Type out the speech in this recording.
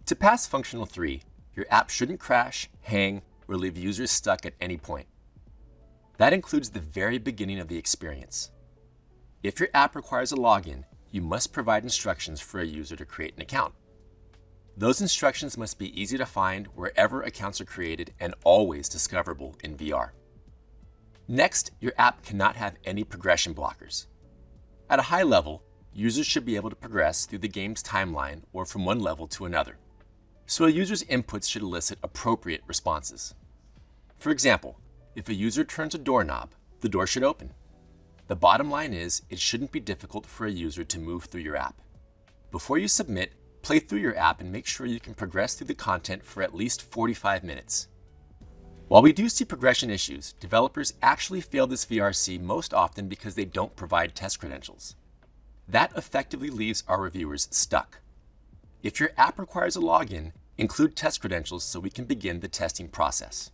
To pass Functional 3, your app shouldn't crash, hang, or leave users stuck at any point. That includes the very beginning of the experience. If your app requires a login, you must provide instructions for a user to create an account. Those instructions must be easy to find wherever accounts are created and always discoverable in VR. Next, your app cannot have any progression blockers. At a high level, users should be able to progress through the game's timeline or from one level to another. So a user's inputs should elicit appropriate responses. For example, if a user turns a doorknob, the door should open. The bottom line is, it shouldn't be difficult for a user to move through your app. Before you submit, play through your app and make sure you can progress through the content for at least 45 minutes. While we do see progression issues, developers actually fail this VRC most often because they don't provide test credentials. That effectively leaves our reviewers stuck. If your app requires a login, include test credentials so we can begin the testing process.